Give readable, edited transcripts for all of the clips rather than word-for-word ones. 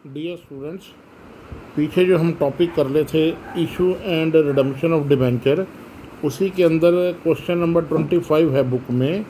Dear students, पीछे जो हम टॉपिक कर रहे थे issue and redemption of debenture, उसी के अंदर क्वेश्चन नंबर 25 है बुक में।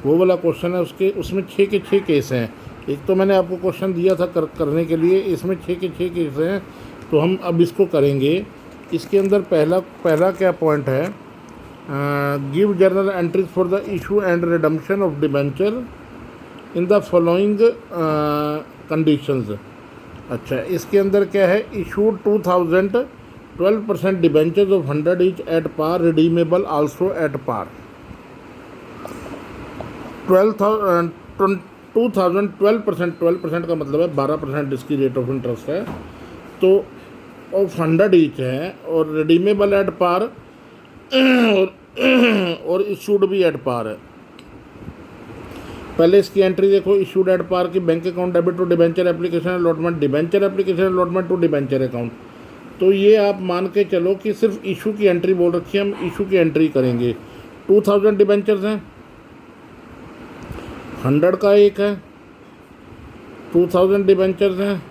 वो वाला क्वेश्चन है, उसमें 6 के 6 केस हैं। एक तो मैंने आपको क्वेश्चन दिया था करने के लिए, इसमें 6 के 6 केस हैं, तो हम अब इसको करेंगे। इसके अंदर पहला क्या पॉइंट है, give journal entries for the issue and redemption of debenture in the following conditions. अच्छा, इसके अंदर क्या है, issued 2000 12% debentures of 100 each at par, redeemable also at par. 12% का मतलब है 12% इसकी रेट ऑफ इंटरेस्ट है, तो ऑफ 100 ईच है, और रिडीमेबल एट पार और इशूड भी एट पार है। पहले इसकी एंट्री देखो, इशूड एट पार की bank account debit to debenture application allotment, debenture application allotment to debenture account. तो ये आप मान के चलो कि सिर्फ इशू की एंट्री बोल रखी है, हम इशू की एंट्री करेंगे। 2000 डिबेंचर्स हैं, 100 का एक है, 2000 डिबेंचर्स हैं,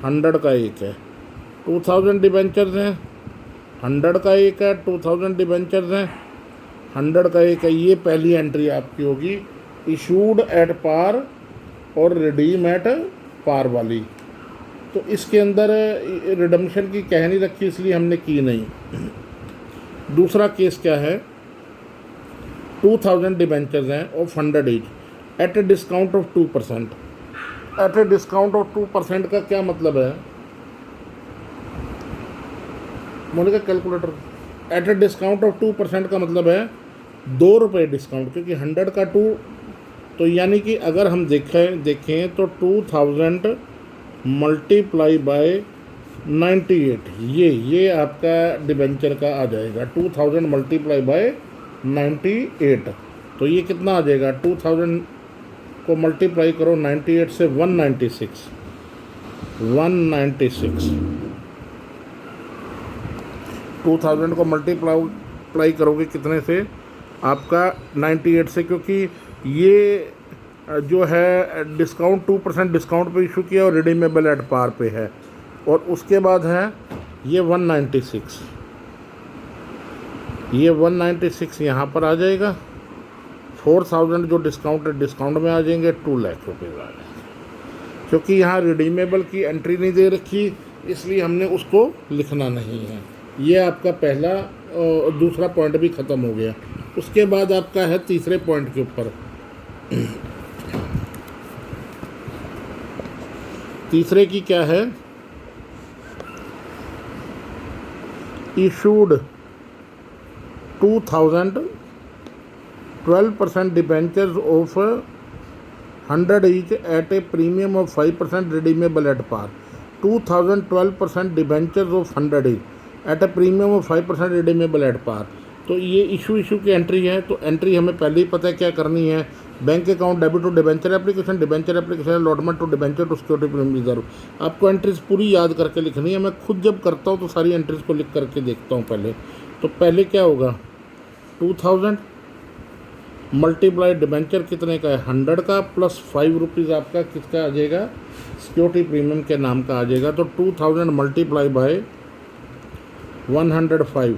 100 का एक है, 2000 डिबेंचर्स हैं, 100 का एक है, 2000 डिबेंचर्स हैं, 100 का एक है। ये पहली एंट्री आपकी होगी, इशूड एट पार और रिडीम एट पार वाली। तो इसके अंदर रिडम्पशन की कह नहीं रखी, इसलिए हमने की नहीं। दूसरा केस क्या है, 2000 डिबेंचर्स हैं of 100 each at a discount of 2%। At a discount of 2% का क्या मतलब है, Monika calculator. At a discount of 2% का मतलब है 2 रुपये डिस्काउंट, क्योंकि 100 का 2, तो यानी कि अगर हम देखें तो 2000 मल्टीप्लाई बाय 98, ये आपका डिबेंचर का आ जाएगा। 2000 मल्टीप्लाई बाय 98, तो ये कितना आ जाएगा, 2000 को मल्टीप्लाई करो 98 से, 196। 2000 को मल्टीप्लाई करोगे कितने से, आपका 98 से, क्योंकि ये जो है डिस्काउंट 2% डिस्काउंट पे इशू किया और रिडीमेबल एट पार पे है, और उसके बाद है ये 196। ये 196 यहाँ पर आ जाएगा, 4000 जो डिस्काउंट में आ जाएंगे, 2 लाख रुपये आ जाएंगे। क्योंकि यहाँ रिडीमेबल की एंट्री नहीं दे रखी, इसलिए हमने उसको लिखना नहीं है। ये आपका पहला और दूसरा पॉइंट भी ख़त्म हो गया। उसके बाद आपका है तीसरे पॉइंट के ऊपर। तीसरे की क्या है, issued 2000 12% debentures of 100 each at a premium of 5% redeemable at par. 2000 12% debentures of 100 each at a premium of 5% redeemable at par. तो ये इशू की एंट्री है, तो एंट्री हमें पहले ही पता है क्या करनी है। Bank account debit to debenture application allotment to debenture to security premium reserve. आपको एंट्रीज पूरी याद करके लिखनी है। मैं खुद जब करता हूँ तो सारी एंट्रीज को लिख करके देखता हूँ पहले। तो पहले क्या होगा, 2000 मल्टीप्लाई डिबेंचर कितने का है, 100 का, प्लस 5 रुपीज़ आपका किसका आ जाएगा, सिक्योरिटी प्रीमियम के नाम का आ जाएगा। तो 2000 मल्टीप्लाई बाय 105,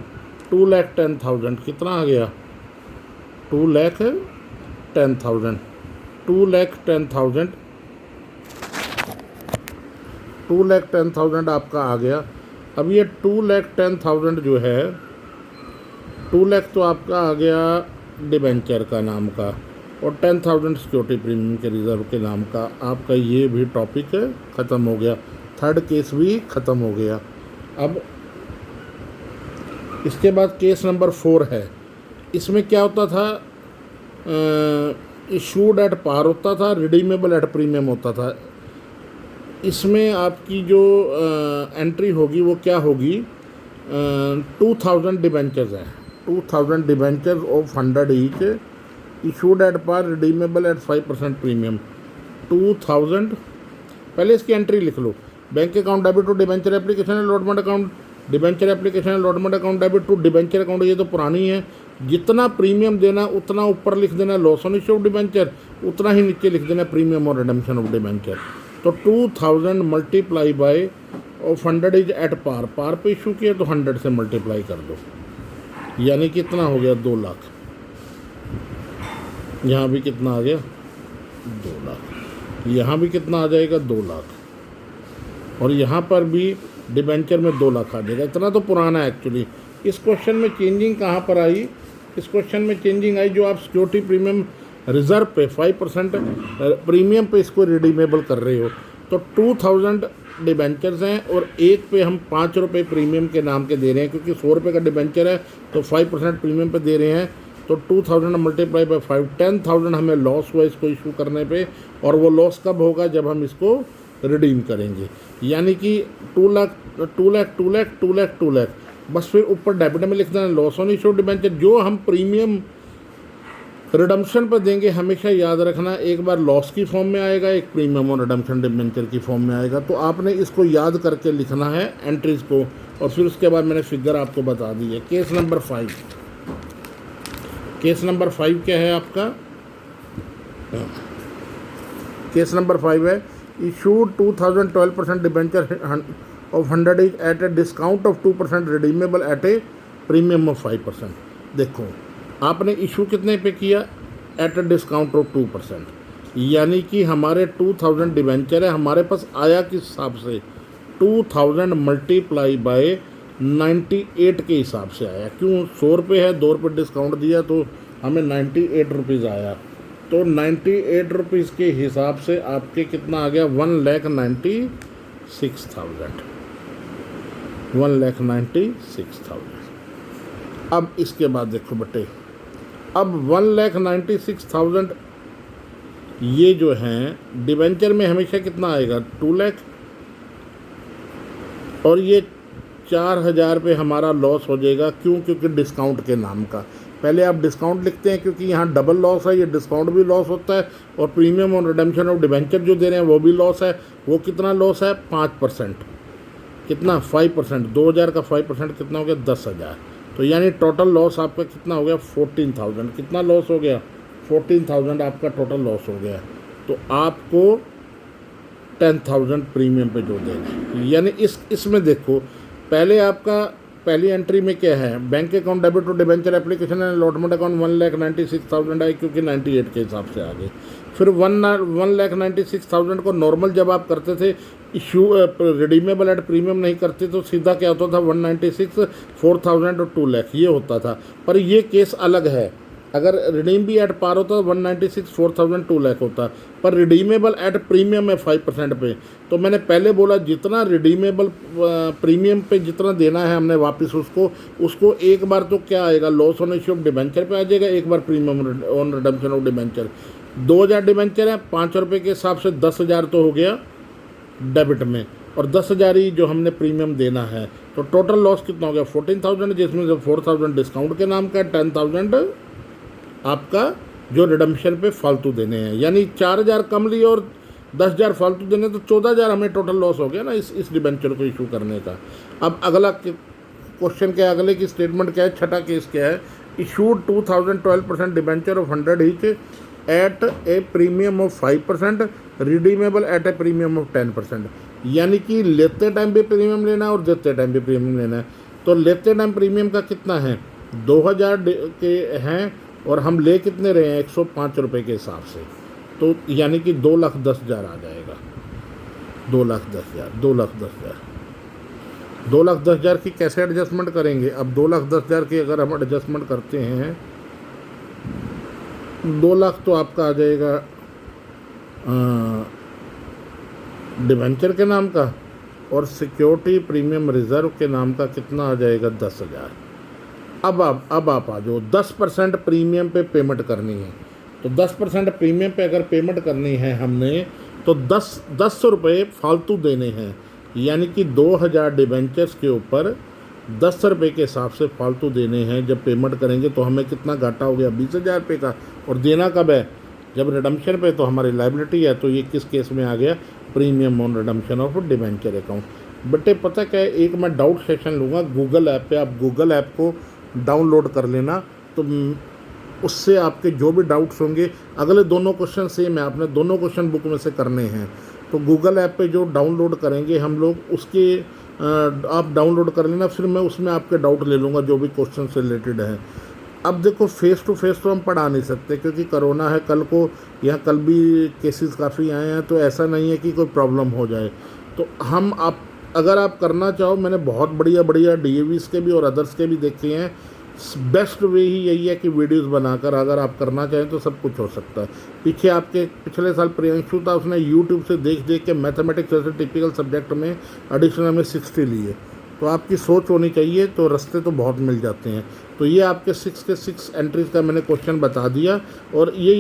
2,10,000 कितना आ गया, 2,10,000। 2,10,000 आपका आ गया। अब ये 2,10,000 जो है, 2 लाख तो आपका आ गया डिबेंचर का नाम का, और 10,000 सिक्योरिटी प्रीमियम के रिजर्व के नाम का। आपका ये भी टॉपिक ख़त्म हो गया, थर्ड केस भी ख़त्म हो गया। अब इसके बाद केस नंबर 4 है। इसमें क्या होता था, इशूड एट पार होता था, रिडीमेबल एट प्रीमियम होता था। इसमें आपकी जो एंट्री होगी वो क्या होगी, 2000 डिबेंचर्स है, 2000 debentures of 100 each issued at par, redeemable at 5% premium. 2000 पहले इसकी एंट्री लिख लो, bank account debit to debenture application allotment account, debenture application allotment account debit to debenture account. ये तो पुरानी है, जितना प्रीमियम देना उतना ऊपर लिख देना loss on issue of debenture, उतना ही नीचे लिख देना प्रीमियम और रिडम्पशन ऑफ डिबेंचर। तो 2000 multiply by of 100 is at par, par पे इशू किया तो 100 से मल्टीप्लाई कर दो, यानी कितना हो गया 2 लाख। यहाँ भी कितना आ गया 2 लाख, यहाँ भी कितना आ जाएगा 2 लाख, और यहाँ पर भी डिबेंचर में 2 लाख आ जाएगा। इतना तो पुराना है एक्चुअली। इस क्वेश्चन में चेंजिंग कहाँ पर आई, इस क्वेश्चन में चेंजिंग आई जो आप सिक्योरिटी प्रीमियम रिजर्व पे 5% प्रीमियम पे इसको रिडीमेबल कर रहे हो। तो 2000 डिबेंचर्स हैं और एक पे हम 5 रुपये प्रीमियम के नाम के दे रहे हैं, क्योंकि 100 रुपये का डिबेंचर है तो 5% प्रीमियम पे दे रहे हैं। तो 2000 मल्टीप्लाई बाई 5, 10,000 हमें लॉस हुआ इसको इशू करने पे, और वो लॉस कब होगा जब हम इसको रिडीम करेंगे, यानी कि 2 लाख 2 लाख 2 लाख 2 लाख 2 लाख। बस फिर ऊपर डेबिट में लिख देना लॉस ऑन इशू डिबेंचर। जो हम प्रीमियम रिडम्पशन पर देंगे हमेशा याद रखना, एक बार लॉस की फॉर्म में आएगा, एक प्रीमियम और रिडम्पशन डिबेंचर की फॉर्म में आएगा। तो आपने इसको याद करके लिखना है एंट्रीज को, और फिर उसके बाद मैंने फिगर आपको बता दी है। केस नंबर 5, केस नंबर 5 क्या है आपका, केस नंबर 5 है issued 2012% debenture of 100 is at a discount of 2% redeemable at a premium of 5%। देखो आपने इशू कितने पे किया, एट ए डिस्काउंट ऑफ 2%, यानी कि हमारे 2000 डिबेंचर है, हमारे पास आया किस हिसाब से 2000 मल्टीप्लाई बाय 98 के हिसाब से आया। क्यों, 100 रुपये है, 2 रुपये डिस्काउंट दिया तो हमें 98 रुपीज़ आया। तो 98 रुपीज़ के हिसाब से आपके कितना आ गया 1,96,000, 1,96,000। अब इसके बाद देखो बेटे, अब 1,96,000 ये जो हैं डिबेंचर में हमेशा कितना आएगा 2 लाख, और ये 4,000 पे हमारा लॉस हो जाएगा। क्यों, क्योंकि डिस्काउंट के नाम का। पहले आप डिस्काउंट लिखते हैं क्योंकि यहाँ डबल लॉस है, ये डिस्काउंट भी लॉस होता है और प्रीमियम और रिडेम्पशन ऑफ डिबेंचर जो दे रहे हैं वो भी लॉस है। वो कितना लॉस है 5%, कितना 5%, 2,000 का 5% कितना हो गया 10,000। तो यानी टोटल लॉस आपका कितना हो गया 14,000। कितना लॉस हो गया 14,000 आपका टोटल लॉस हो गया। तो आपको 10,000 प्रीमियम पे जो देना है, यानी इसमें देखो पहले आपका पहली एंट्री में क्या है, bank account debit to debenture application and allotment account 1,96,000 आई, क्योंकि 98 के हिसाब से आ गए। फिर 1,96,000 को नॉर्मल जब आप करते थे इशू रिडीमेबल एट प्रीमियम नहीं करते तो सीधा क्या होता था 196, 4,000 और 2 लाख ये होता था। पर ये केस अलग है, अगर रिडीम भी एट पार होता तो 196, 4,000, 2 लाख होता, पर रिडीमेबल एट प्रीमियम है 5% पे। तो मैंने पहले बोला जितना रिडीमेबल प्रीमियम पे जितना देना है हमने वापस उसको एक बार तो क्या आएगा loss on issue of debenture पे आ जाएगा, एक बार premium on redemption of debenture. 2,000 debenture है, 5 रुपये के हिसाब से 10,000 तो हो गया डेबिट में, और 10,000 ही जो हमने प्रीमियम देना है। तो टोटल लॉस कितना हो गया 14,000, जिसमें से 4,000 डिस्काउंट के नाम का, 10,000 आपका जो रिडम्पशन पे फालतू देने हैं, यानी 4,000 कम लिए और 10,000 फालतू देने, तो 14,000 हमें टोटल लॉस हो गया ना इस डिबेंचर को इशू करने का। अब अगला क्वेश्चन क्या है, अगले की स्टेटमेंट क्या है, छठा केस क्या है, issued 2012% debenture of 100 each at a premium of 5%, redeemable at a premium of 10%। यानी कि लेते टाइम भी प्रीमियम लेना है और देते टाइम भी प्रीमियम लेना है। तो लेते टाइम प्रीमियम का कितना है 2,000 के हैं, और हम ले कितने रहे हैं 105 रुपये के हिसाब से, तो यानी कि 2,10,000 आ जाएगा, 2,10,000, 2,10,000, 2,10,000 की कैसे एडजस्टमेंट करेंगे। अब 2,10,000 की अगर हम एडजस्टमेंट करते हैं, 2 लाख तो आपका आ जाएगा डिबेंचर के नाम का, और सिक्योरिटी प्रीमियम रिजर्व के नाम का कितना आ जाएगा 10,000। अब आप आ जाओ 10% प्रीमियम पे पेमेंट करनी है। तो 10% प्रीमियम पे अगर पेमेंट करनी है हमने तो 10 रुपये फालतू देने हैं, यानी कि 2,000 डिबेंचर्स के ऊपर 10 रुपये के हिसाब से फालतू देने हैं। जब पेमेंट करेंगे तो हमें कितना घाटा हो गया 20,000 रुपये का, और देना कब है जब रिडम्पशन पे, तो हमारी लाइबिलिटी है। तो ये किस केस में आ गया premium on redemption of debenture account. बेटे पता क्या है, एक मैं डाउट सेशन लूँगा गूगल ऐप पे, आप गूगल ऐप को डाउनलोड कर लेना, तो उससे आपके जो भी डाउट्स होंगे, अगले दोनों क्वेश्चन सेम है, आपने दोनों क्वेश्चन बुक में से करने हैं। तो गूगल ऐप पे जो डाउनलोड करेंगे हम लोग उसके आप डाउनलोड कर लेना, फिर मैं उसमें आपके डाउट ले लूँगा जो भी क्वेश्चन से रिलेटेड है। अब देखो फेस टू फेस तो हम पढ़ा नहीं सकते क्योंकि कोरोना है, कल को यहाँ कल भी केसेस काफ़ी आए हैं, तो ऐसा नहीं है कि कोई प्रॉब्लम हो जाए। तो हम आप अगर आप करना चाहो, मैंने बहुत बढ़िया बढ़िया डीएवीज़ के भी और अदर्स के भी देखे हैं। बेस्ट वे ही यही है कि वीडियोस बनाकर अगर आप करना चाहें तो सब कुछ हो सकता है। पीछे आपके पिछले साल प्रियंशु था, उसने यूट्यूब से देख देख के मैथमेटिक्स जैसे टिपिकल सब्जेक्ट में एडिशनल में 60 लिए। तो आपकी सोच होनी चाहिए, तो रास्ते तो बहुत मिल जाते हैं। तो ये आपके 6 के 6 एंट्रीज का मैंने क्वेश्चन बता दिया, और ये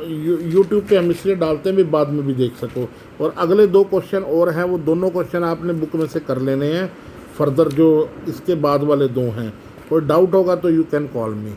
यूट्यूब पे हम इसलिए डालते हैं भी बाद में भी देख सको। और अगले 2 क्वेश्चन और हैं, वो दोनों क्वेश्चन आपने बुक में से कर लेने हैं। फर्दर जो इसके बाद वाले 2 हैं, कोई डाउट होगा तो यू कैन कॉल मी।